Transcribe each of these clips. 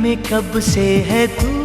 में कब से है तू।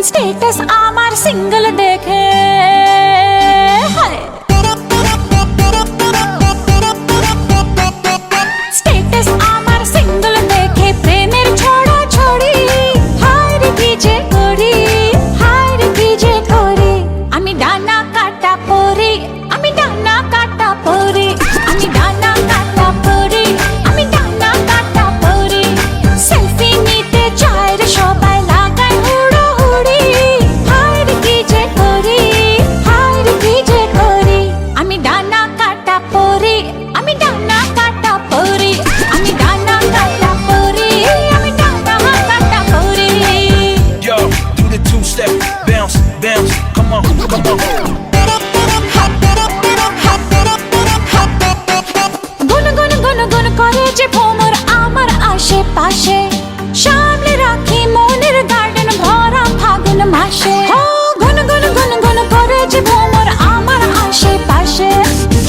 स्टेटस आमार सिंगल देखे स्टेटस आमार सिंगल देखे प्रेमेर छोड़ा छोड़ी हाय रे की जे करी हाय रे की जे करी आमी डाना काटा परी आमी डाना काटा परी आमी डाना काटा परी आमी डाना काटा परी सेल्फी নিতে চায় রে সবাই লাগায় হুড়োহুড়ি হায় রে কি যে করি হায় রে কি যে করি আমি ডানা কাটা পরি আমি ডানা কাটা পরি আমি ডানা কাটা পরি আমি ডানা কাটা পরি Yo, do the two-step, bounce, bounce, come on, come on. গুন গুন গুন গুন করে যে ভোমর আমার আশেপাশে সামনে রাখি মনের গার্ডেন ভরা ফাগুন মাসে গুন গুন গুন গুন করে যে ভোমর আমার আশেপাশে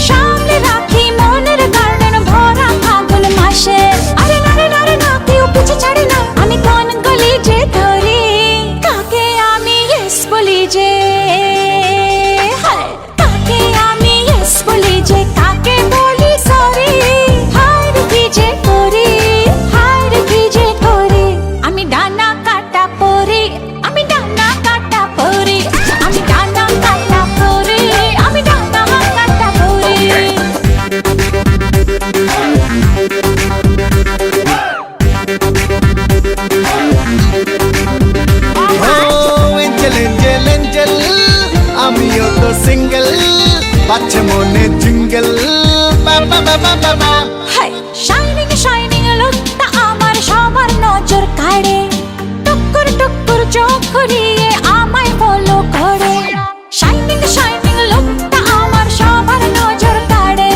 সামনে রাখি মনের গার্ডেন ভরা ফাগুন মাসে আরে নারে নারে না কেউ পিছে ছাড়ে না আমি কোন গলি যে ধরি কাকে আমি ইয়েস বলি যে কাকে আমি ইয়েস বলি যে কাকে বলি সরি হায় রে কি যে করি হায় রে কি যে করি আমি ডানা কাটা পরি আমি ডানা কাটা পরি আমি ডানা কাটা পরি আমি ডানা কাটা চোখ ঘুরিয়ে আমায় ফলো করে। শাইনিং শাইনিং লুকটা আমার সবার নজর কাড়ে।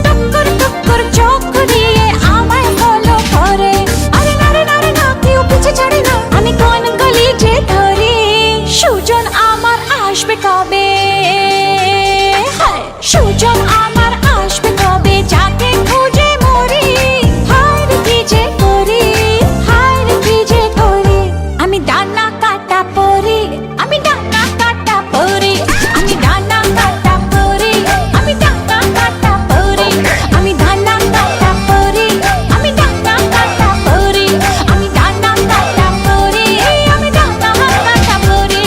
টুকুর টুকুর চোখ ঘুরিয়ে আমায় ফলো করে। আরে নারে নারে না, কেউ পিছে ছাড়ে না, আমি কোন গলি যে ধরি। সুজন আমার আসবে কবে, সুজন আমার আসবে কবে, যাকে খুঁজে মরি। হায় রে কি যে করি, হায় রে কি যে করি। আমি ডানা কাটা পরি, আমি ডানা কাটা পরি, আমি ডানা কাটা পরি, আমি ডানা কাটা পরি, আমি ডানা কাটা পরি, আমি ডানা কাটা পরি, আমি ডানা কাটা পরি, আমি ডানা কাটা পরি।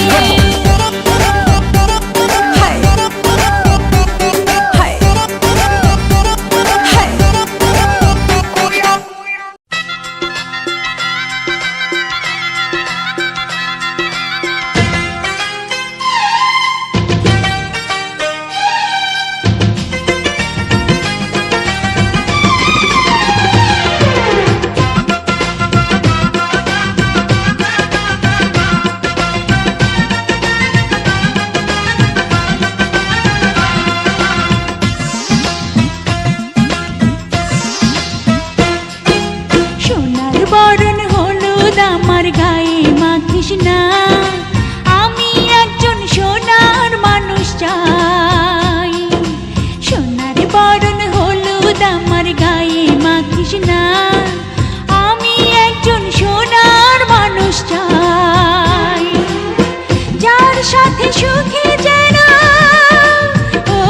হায় হায় হায়। সোনার বরণ হলুদ আমার গায়ে মাখিস না, আমি একজন সোনার মানুষ চাই। সোনার বরণ হলুদ আমার গায়ে মাখিস না, আমি একজন সোনার মানুষ চাই। যার সাথে সুখে যেন, ও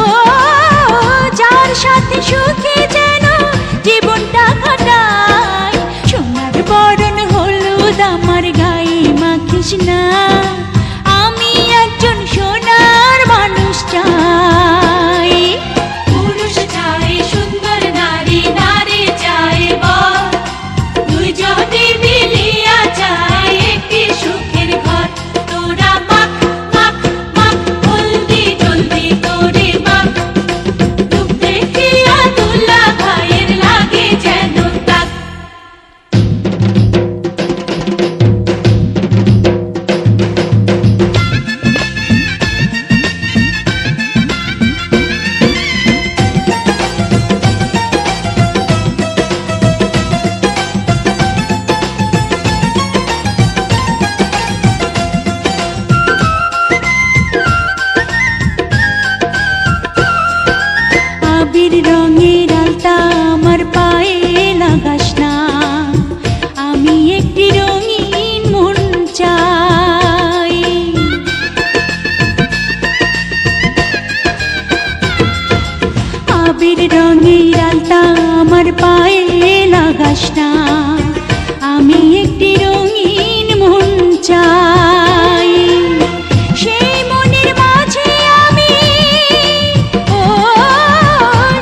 যার সাথে সুখে যেন জীবনটা কাটাই। সোনার বরণ হলুদ আমার গায়ে মাখিস না, আমি একজন সোনার মানুষ চাই। পুরুষ চাই সুন্দর নারী, নারী চাই বর, দুইজনে মিলিয়া চাই একটি সুখের ঘর। তোরা মাখ মাখ মাখ, জলদি জলদি করে মাখ, রূপ দেখিয়া দুলা ভাইয়ের লাগে যেন তাক। আবির রঙের আলতা আমার পায়ে লাগাস না, আমি একটি রঙিন মন চাই। আবির রঙের আলতা আমার পায়ে লাগাস না, আমি একটি রঙিন মন চাই। সেই মনের মাঝে আমি, ও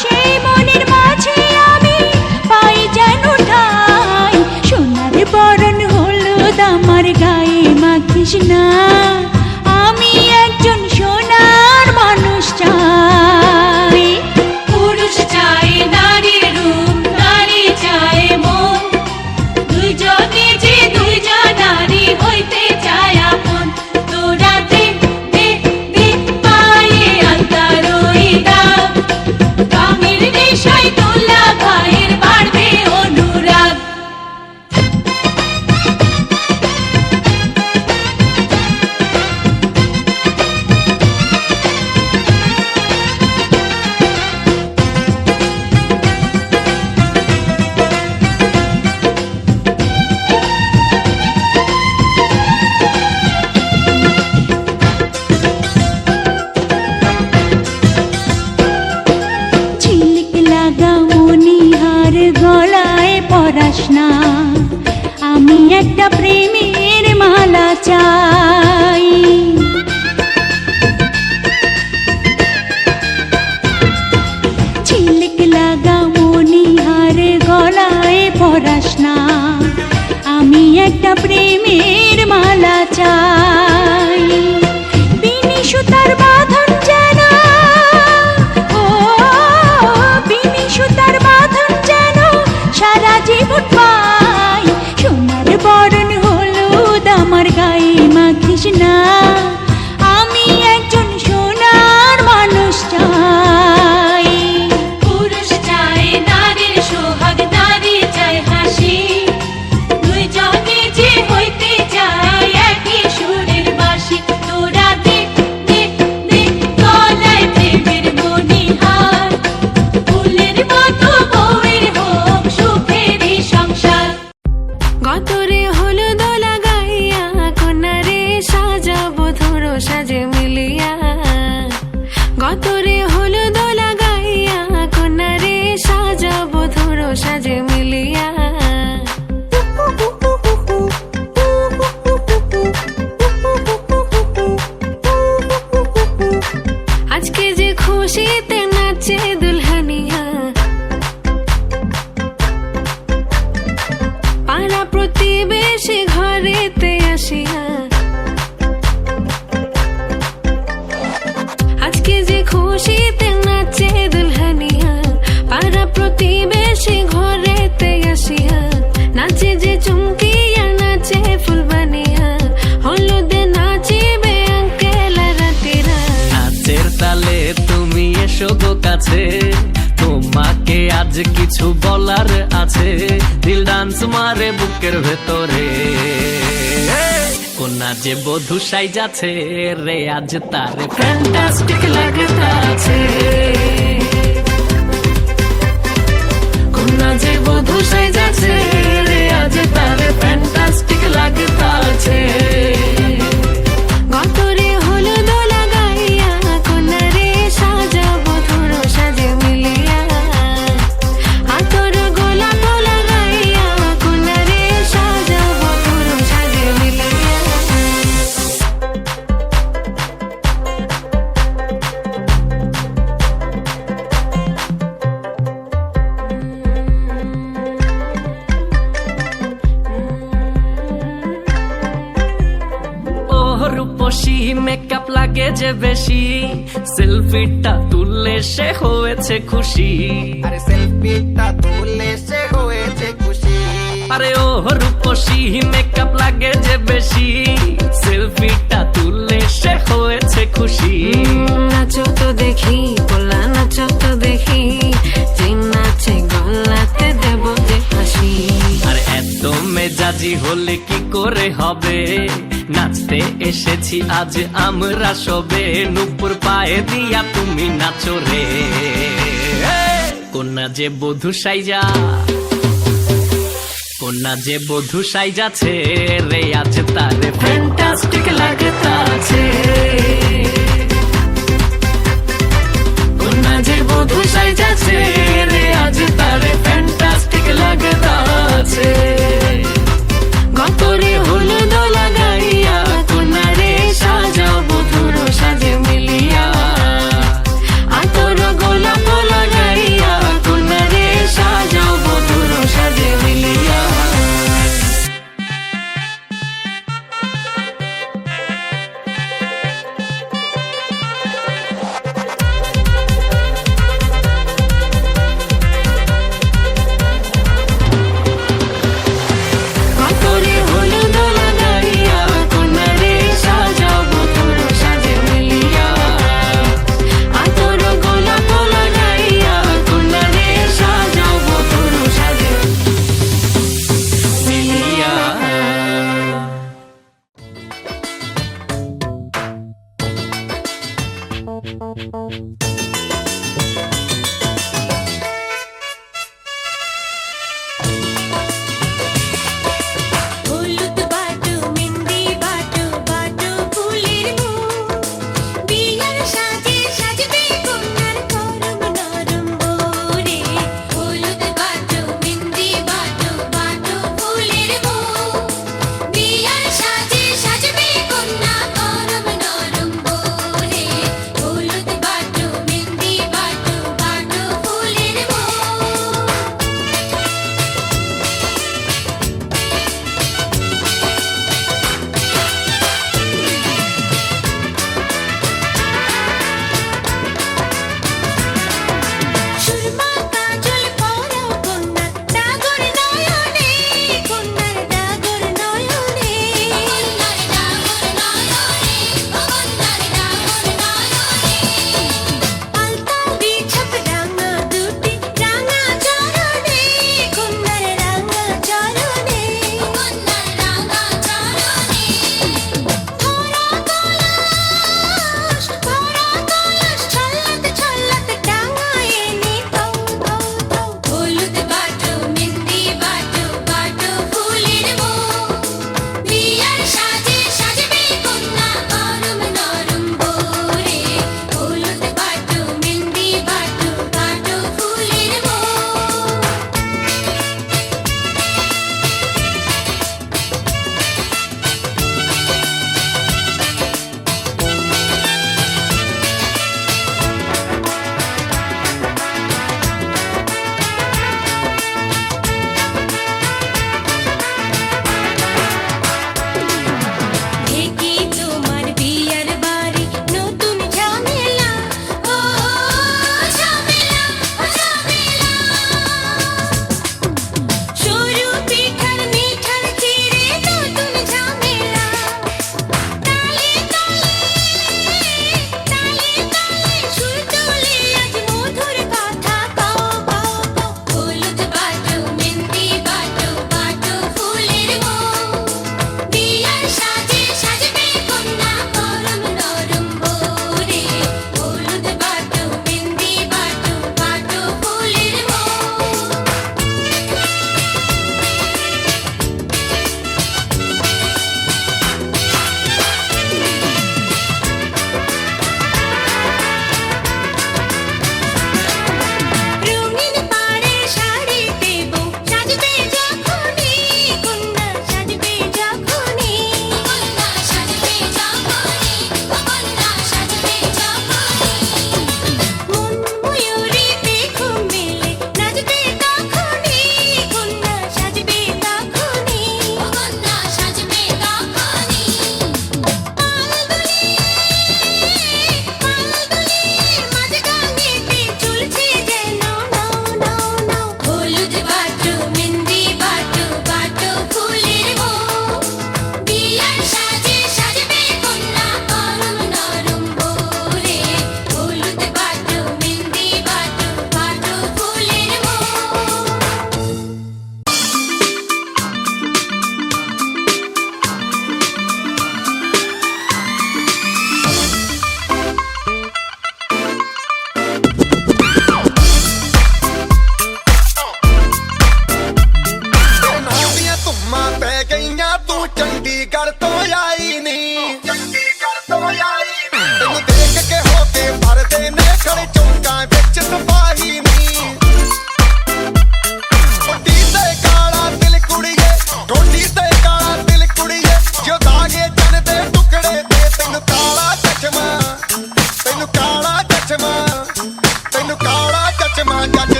সেই মনের মাঝে আমি পাই যেন ঠাই। সোনার বরণ হলুদ আমার গায়ে মাখিস না, আমি একজন সোনার মানুষ চাই। পুরুষ চাই নারীর রূপ, নারী চাই মন, দুইজনে যে দুইজন নারী হইতে চায় আপন। তোরা দে দে দে পায়ে আলতার ওই দাগ, রঙের নেশায় তোলা ভাইয়ের বাড়বে অনুরাগ। ঝিলিক লাগা মনিহার গলায় পরাস না, আমি একটা প্রেমের মালা চাই। ঝিলিক লাগা মনিহার গলায় পরাস না, আমি একটা প্রেমের মালা চাই। বিনি সুতার বাঁধন যেন, ও বিনি সুতার বাঁধন যেন সারা জীবন পাই। সোনার বরণ হলুদ আমার গায়ে না, আমি একজন সোনার মানুষ চাই। পুরুষ চায় নারীর সোহাগ, নারী চায় হাসি, দুইজনে যে হইতে চায় একই সুরের বাঁশি। তোরা দেখ দেখ দেখ গলায় প্রেমের মণিহার, ফুলের মতো বউয়ের হোক সুখেরই সংসার। গতরে হলুদ লাগাইয়া কোনারে সাজাবো ধরো সাজে মিলিয়া, গতরে হলুদ লাগাইয়া কোনারে সাজাবো ধরো সাজে মিলিয়া। আজকে যে খুশিতে নাচে দুলহানিয়া, পাড়া প্রতিবেশী ঘরেতে আসিয়া, আজকে যে খুশিতে নাচে দুলহানিয়া, পাড়া প্রতিবেশী ঘরেতে আসিয়া, নাচে যে চুমকিয়া নাচে ফুলবানিয়া, হলুদে নাচিবে আঙ্কেল রাতিরা। নাচের তালে তুমি এসো গো কাছে, তোমাকে আজ কিছু বলার আছে, দিল ডান্স মারে বুকের ভেতরে। কোনা যে বধূ সাইজাছে রে আজ তারে ফ্যান্টাস্টিক লাগতাছে, কোনা যে বধূ সাইজাছে রে আজ তারে ফ্যান্টাস্টিক লাগতাছে। গতরে হলুদ লাগাইয়া কোনারে সাজাবো ধরো সাজে মিলিয়া, আতর গোলাপ লাগাইয়া কোনারে সাজাবো ধরো সাজে মিলিয়া। ও রূপসী মেকআপ লাগে যে বেশি, সেলফিটা তুললে সে হয়েছে খুশি। আরে সেলফিটা তুললে সে হয়েছে খুশি। আরে ও রূপসী মেকআপ লাগে যে বেশি, সেলফিটা তুললে সে হয়েছে খুশি। নাচো তো দেখি পোলা, নাচো তো দেখি, যে নাচে গলাতে দেব যে হাসি। আর এত মেজাজি হলে কি করে হবে, নাচতে এসেছি আজ আমরা সবে, নুপুর পায়ে দিয়া তুমি নাচো রে। কোনা যে বধূ সাইজা, কোনা যে বধূ সাইজাছে রে আজ তারে ফ্যান্টাস্টিক লাগতাছে, কোনা যে বধূ সাইজাছে রে আজ তারে ফ্যান্টাস্টিক লাগতাছে। গতরে হলুদ লাগাইয়া কোনারে সাজাবো ধরো সাজে মিলিয়া, আতর গোলাপ লাগাইয়া কোনারে সাজাবো ধরো সাজে মিলিয়া।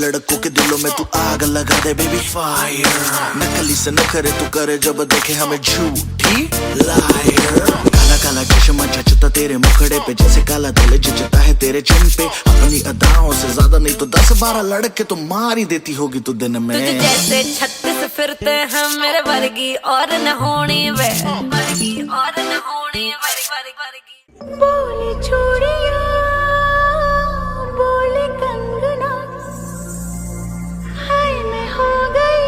लड़कों के दिलों में तू आग लगा दे बेबी फायर। नकली से नखरे तू करे जब देखे हमें झूठी लायर। काला काला चश्मा जचता तेरे मुखड़े पे जैसे काला दिल जचता है तेरे चिन पे। अपनी अदाओं से ज्यादा नहीं तो 10-12 लड़के तो मार ही देती होगी तू दिन में। तुझे जैसे 36 फिरते हैं मेरे वर्गी और न होनी वे, वर्गी और न होनी वर्गी। बोले चूड़िया बोले कंगना, हाय मैं हो गई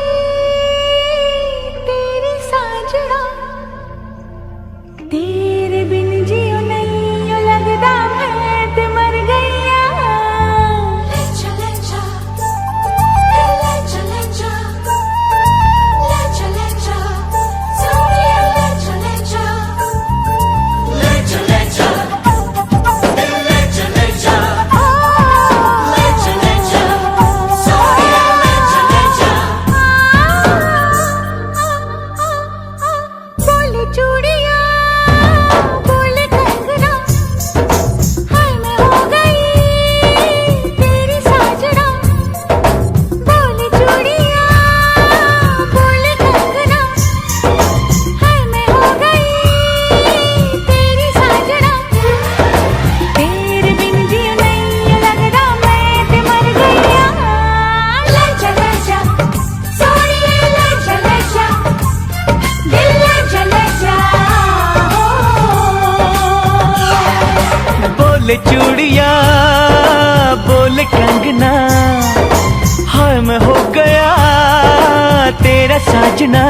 तेरी साजना। तेरे बिन जियो नहीं यो लगदा मैं ते मर गईया। ले चले जा, ले चले जा, ले चले जा, सोनिया ले चले जा, ले चले जा, ले चले जा, ले चले जा, सोनिया ले चले जा। बोले चूड़िया बोले कंगना, हाय मैं हो गई तेरी साजना। बोले चूड़िया बोले कंगना, हाय मैं हो गई तेरी साजना। तेरे बिन जियो नहीं लगदा मैं ते मर गईया। ले चले जा सोनिए ले चले जा, दिल ले चले जा। बोले चूड़िया बोले कंगना, हाय मैं हो गया तेरा साजना।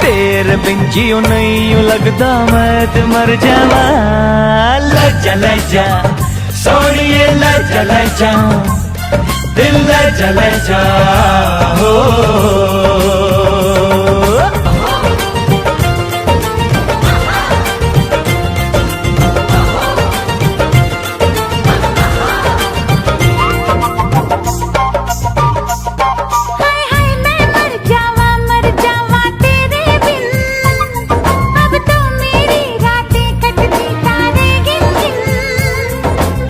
तेरे बिन जियो नहीं यूं लगदा मैं ते मर जावा। ले चले जा सोनिए ले चले जा, दिल ले चले जा हो। हाय हाय मैं मर जावा तेरे बिन। अब तो मेरी रातें कटती तारे गिन गिन।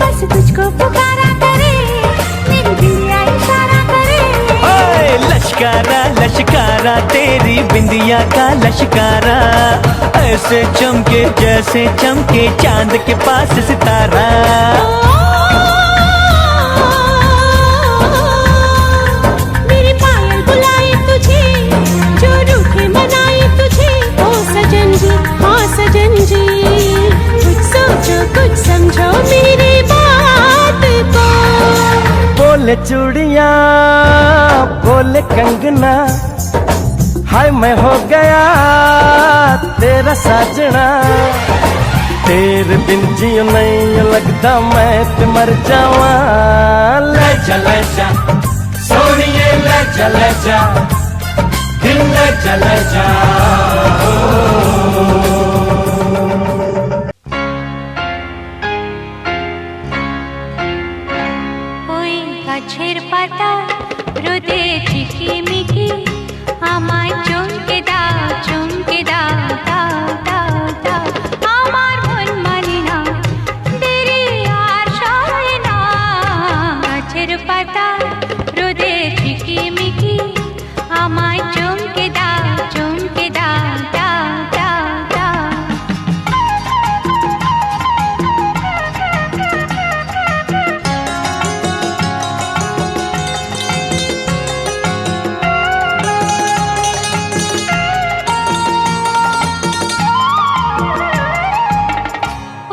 बस तुझको पुकारा करे मेरी दिया इशारा करे। ओए लश्कारा लश्कारा तेरी बिंदिया का लश्कारा, ऐसे चमके जैसे चमके चांद के पास सितारा। मेरी पायल बुलाई तुझे जो रूठे मनाई तुझे। ओ सजन जी ओ सजन जी, कुछ सोचो कुछ समझो मेरी बात को। बोले चूड़िया बोले कंगना, हाय मैं हो गया तेरा साजना। तेरे बिन जियो नहीं लगदा मैं ते मर जावा। ले चले जा सोनिए ले चले जा, दिल ले चले जा ওই গাছের পাতা রোদে ঝিকিমিকি, আমায় চমকে দাও চমকে দাও দাও দাও দাও। আমার মন মানে না দেরি আর সয় না। গাছের পাতা রোদে ঝিকিমিকি, আমায় চমকে দাও চমকে দাও দাও দাও দাও।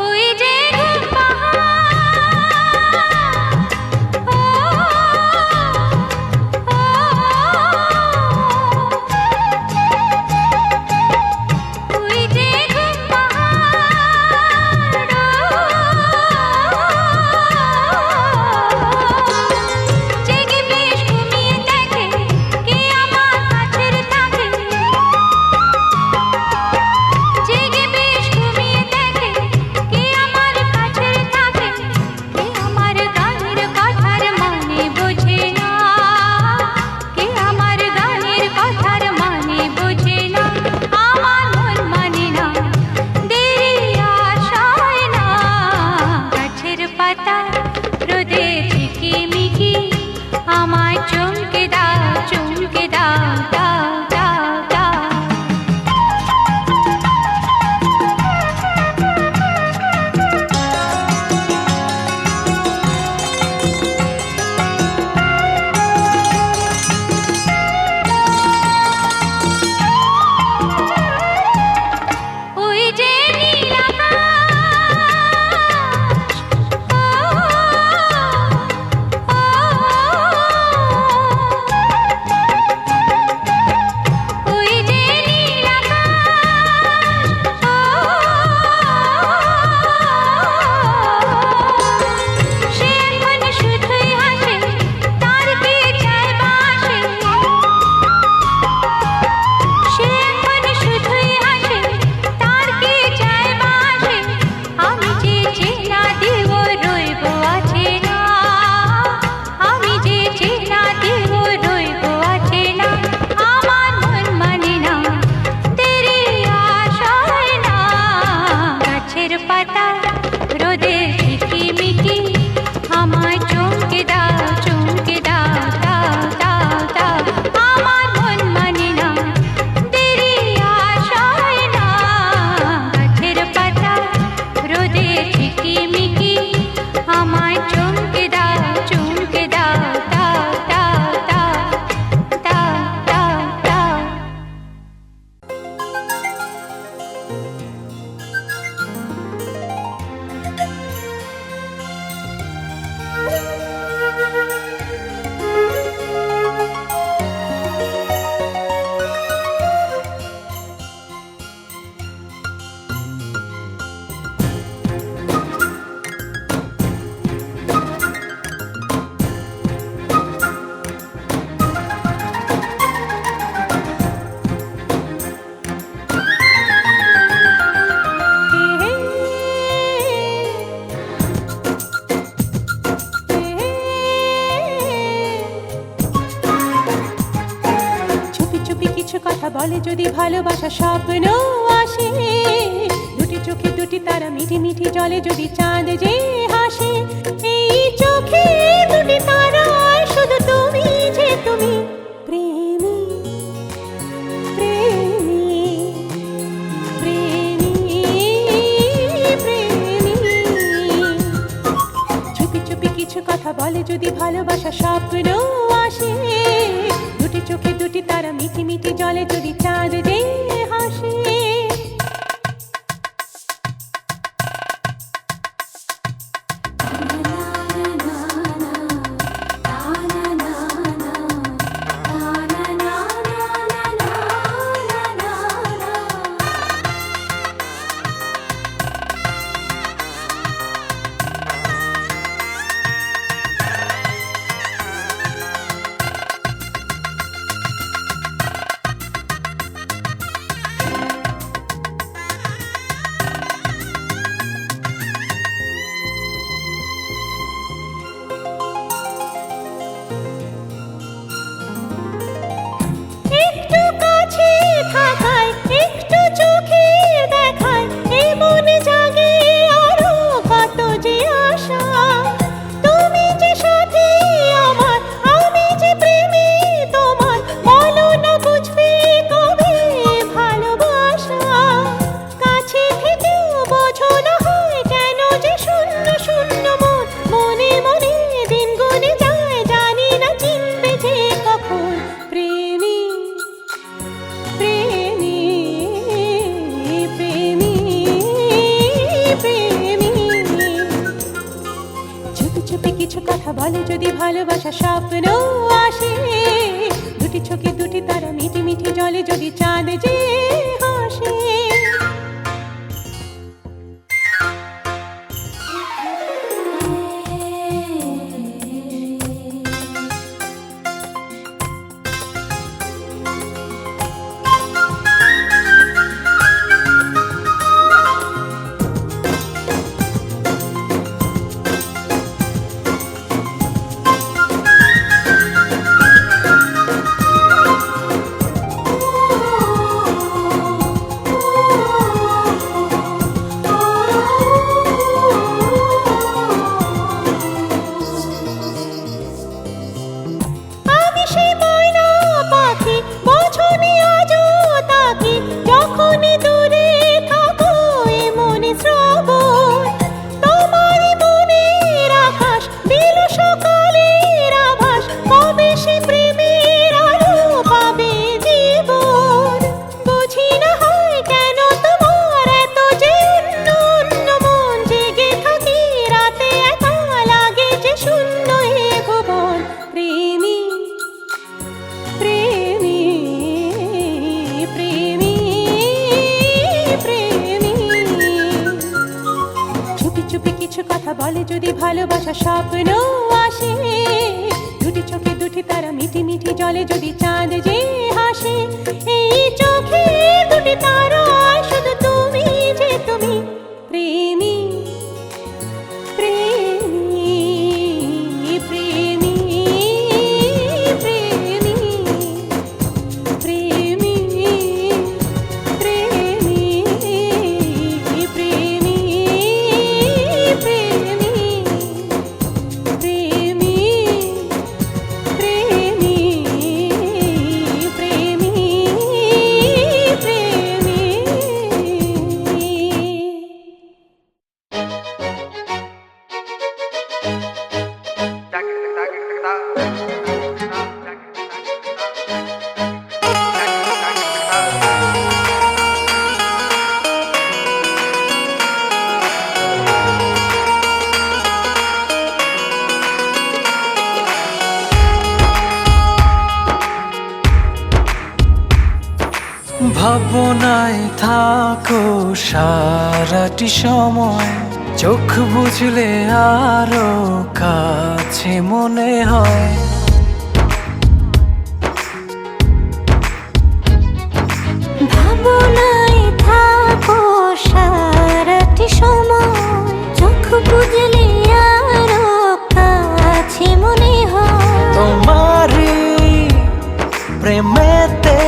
ওই যে ঘুম পাহাড়, ও কথা বলে যদি ভালোবাসা স্বপ্ন আসে, দুটি চোখে দুটি তারা মিঠি মিঠি জলে যদি চাঁদ যে হাসে, এই চোখে দুটি তারায় শুধু তুমি যে তুমি, প্রেমী প্রেমী প্রেমী প্রেমী। চুপি চুপি কিছু কথা বলে যদি ভালোবাসা স্বপ্ন আসে, দুটি চোখে দুটি তারা মিঠি মিঠি জলে যদি চাঁদ যে হাসে। একটু কাছে থাকায় একটু চোখে দেখায় এই মনে জাগে আরো কত যে আশা, তুমি যে সাথী আমার আমি যে প্রেমী তোমার, বলো না বুঝবে কবে ভালোবাসা, কাছে থেকেও বোঝো না হয় কেন যে শূন্য শূন্য মন, মনে মনে দিন গুনে যায় জানি না চিনবে যে কখন, প্রেমী প্রেমী প্রেমী প্রেমী। চুপি চুপি কিছু কথা বলে যদি ভালোবাসা স্বপ্ন আসে, দুটি চোখে দুটি তারা মিঠি মিঠি জলে যদি চাঁদ যে হাসে। আমি সেই ময়না পাখি বোঝনি আজও তাকে, যখনই দূরে থাকো এ মনে শ্রবণ, তোমারই মনের আকাশ দিল সকালের আভাস, কবে সে প্রেমের আলো পাবে জীবন, বুঝি না হয় কেন তোমার এত যে অন্য অন্য মন, জেগে থাকি রাতে একা লাগে যে শূন্য এ ভুবন, প্রেমী প্রেমী প্রেমী প্রেমী। চুপি চুপি কিছু কথা বলে যদি ভালোবাসা স্বপ্ন আসে, দুটি চোখে দুটি তারা মিঠি মিঠি জলে যদি চাঁদ যে হাসে, এই চোখে দুটি তারায় শুধু তুমি যে তুমি, প্রেমী প্রেমী প্রেমী প্রেমী প্রেমী প্রেমী প্রেমী প্রেমী প্রেমী প্রেমী ভাবনায় থাকো সারাটি সময়, চোখ বুঝলে আরো কাছে মনে হয়। ভাবনায় থাকো সারাটি সময়, চোখ বুঝলে আরো কাছে মনে হয়। তোমারই প্রেমেতে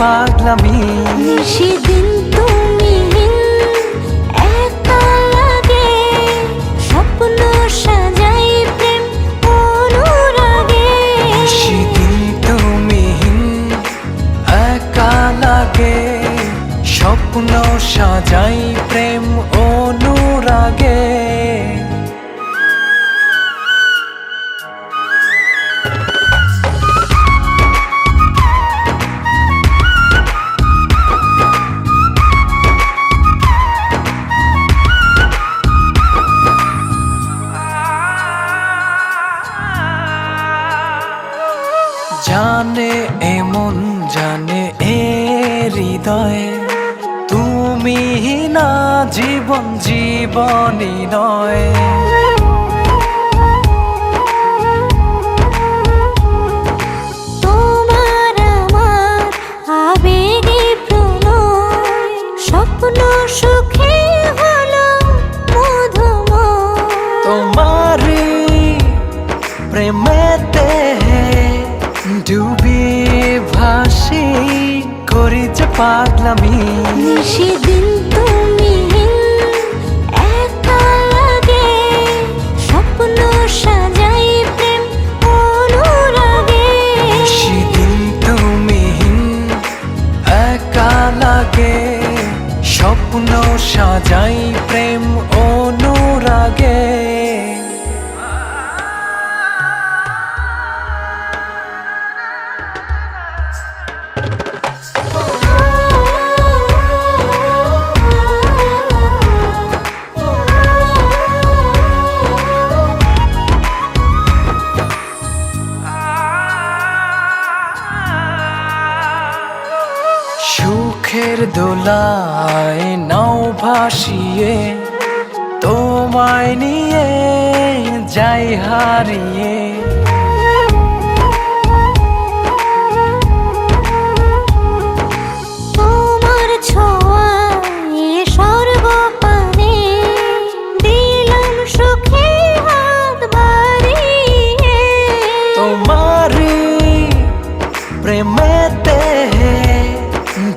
পাগলামি। সেদিন তুমি একা লাগে, স্বপ্ন সাজাই প্রেম অনুরাগে। সেদিন তুমি একা লাগে, স্বপ্ন সাজাই প্রেম অনুরাগে। জানে এমন জানে এ হৃদয়, তুমি না জীবন জীবনই নয়। তোমার আমার আবেগে প্রণয়, স্বপ্ন সুখে হলো মধুময়। তোমারি প্রেমেতে ডুবি ভাসি করি যে পাগলামি। সেদিন তুমি একা লাগে, স্বপ্ন সাজাই প্রেম অনুরাগে। সেদিন তুমি একা লাগে, স্বপ্ন সাজাই প্রেম অনুরাগে। সুখের দোলায় নাও ভাসিয়ে, তোমায় নিয়ে যাই হারিয়ে। তোমার ছোঁয়ায় সর্বপানে দিলাম সুখে হাত বাড়িয়ে। তোমারি প্রেমেতে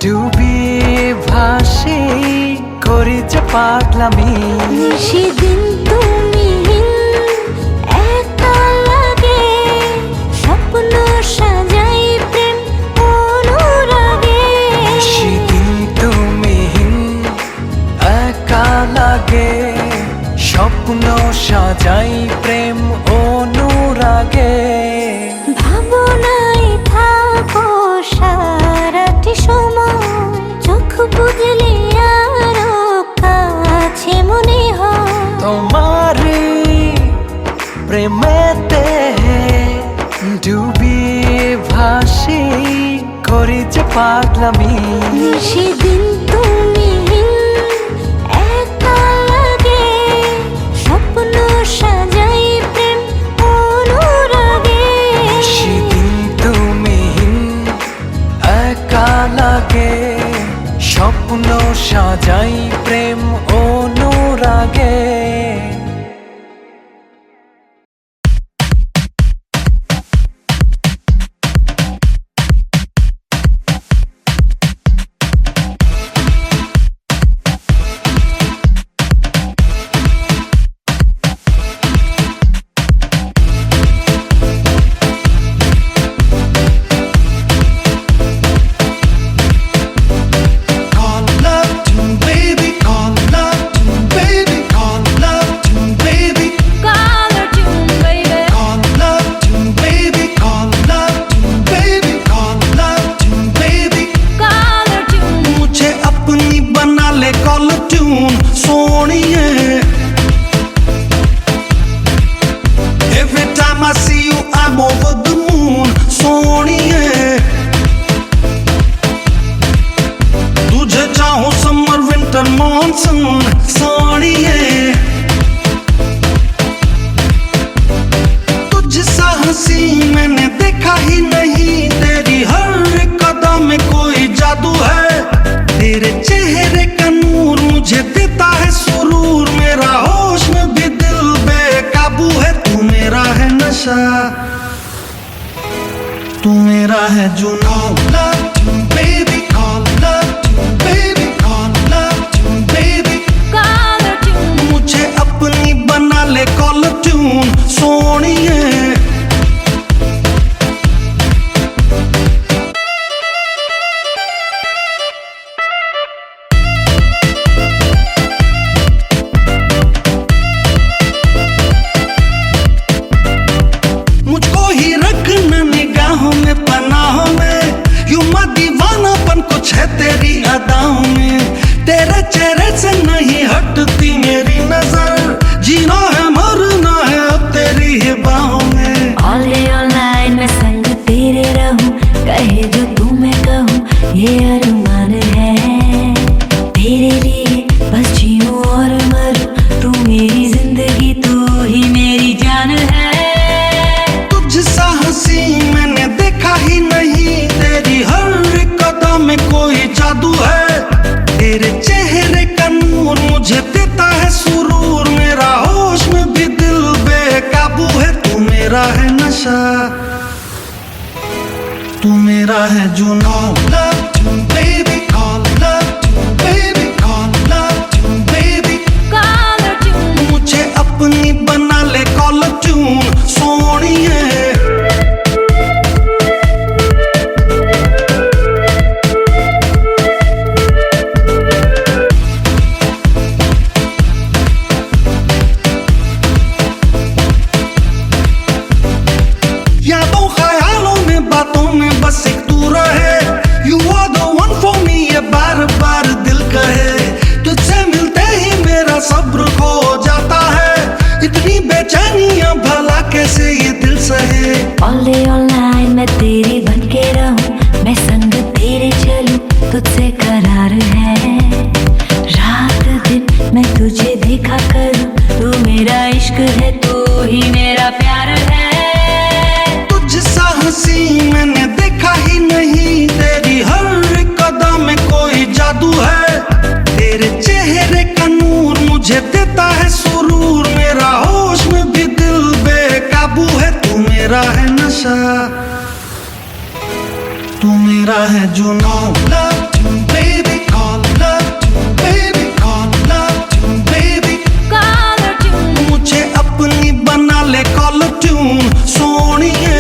ডুবি ভাসি করি যে পাগলামি। সেদিন তুমি একা লাগে, স্বপ্ন সাজাই প্রেম অনুরাগে। সেদিন তুমি একা লাগে, স্বপ্ন সাজাই প্রেম অনুরাগে। ভাবনায় থাকো সারাটি সময়, চোখ বুঝলে আরো কাছে মনে হয়। তোমারি প্রেমেতে ডুবি ভাসি করি যে পাগলামি। সেদিন তুমি একা লাগে, স্বপ্ন সাজাই প্রেম অনুরাগে। সেদিন তুমি একা লাগে, স্বপ্ন সাজাই প্রেম অনুরাগে। Call love tune, baby, call love tune, baby, call love tune, baby, Color tune, baby. call love tune, baby, call love tune, baby, call love tune, baby. Color tune. मुझे अपनी बना ले कॉल ट्यून सोनिए। Every time I see you I'm over the moon सोनिए। तुझे चाहूं summer winter monsoon सोनिए। तुझसा हंसी मैंने देखा ही नहीं, तेरी हर कदम में कोई जादू है। तेरे चेहरे का नूर मुझे देता है सुरूर, मेरा होश में भी दिल बेकाबू है। तू मेरा है नशा, तू मेरा है जुनून। Love you, baby, call love tune, baby, call love tune, baby. Color tune. मुझे अपनी बना ले कॉल ट्यून सोनिए। मुझको ही रखना निगाहों में पनाहों में, यूं मा दीवानापन कुछ है तेरी अदाओं में। तेरे चेहरे से नहीं हटती मेरी नजर, जीना है मरना है अब तेरी ही बाहों में। ऑल डे ऑल नाइट मैं संग तेरे रहूं, कहे जो तू मैं कहूं ये अरमान है। तेरे लिए बस जीऊं और मरूं, तू मेरी जिंदगी तू ही मेरी जान है। तुझसा हंसी मैंने देखा ही नहीं, तेरी हर एक कदम में कोई जादू है। तेरे चेहरे का नूर मुझे देता है सुरूर, मेरा होश में भी दिल बेकाबू है। तू मेरा है नशा, तू मेरा है जुनून। Love tune, baby, call love tune, baby, call love tune, baby. Color tune. मुझे अपनी बना ले कॉल ट्यून सोनिए। यादों ख्यालों में बातों में बस एक तू रहे, You are the one for me ये बार बार दिल कहे। तुझसे मिलते ही मेरा सब्र खो जाता है, इतनी बेचैनियां भला कैसे ये दिल सहे। ऑल डे ऑल नाइट मैं तेरी बन के रहूं, मैं संग तेरे चलूं, तुझसे करार है। रात दिन मैं तुझे देखा करूं, तू मेरा इश्क है तू ही मेरा प्यार है। तुझसा हंसी मैंने देखा ही नहीं, तेरी हर एक कदम में कोई जादू है। तेरे चेहरे का नूर मुझे देता है सुरूर, मेरा होश में भी दिल बेकाबू है। तू मेरा है नशा, तू मेरा है जुनून। Love tune, baby, call love tune, baby, call love tune, baby. Color tune. मुझे अपनी बना ले कॉल ट्यून सोनिए।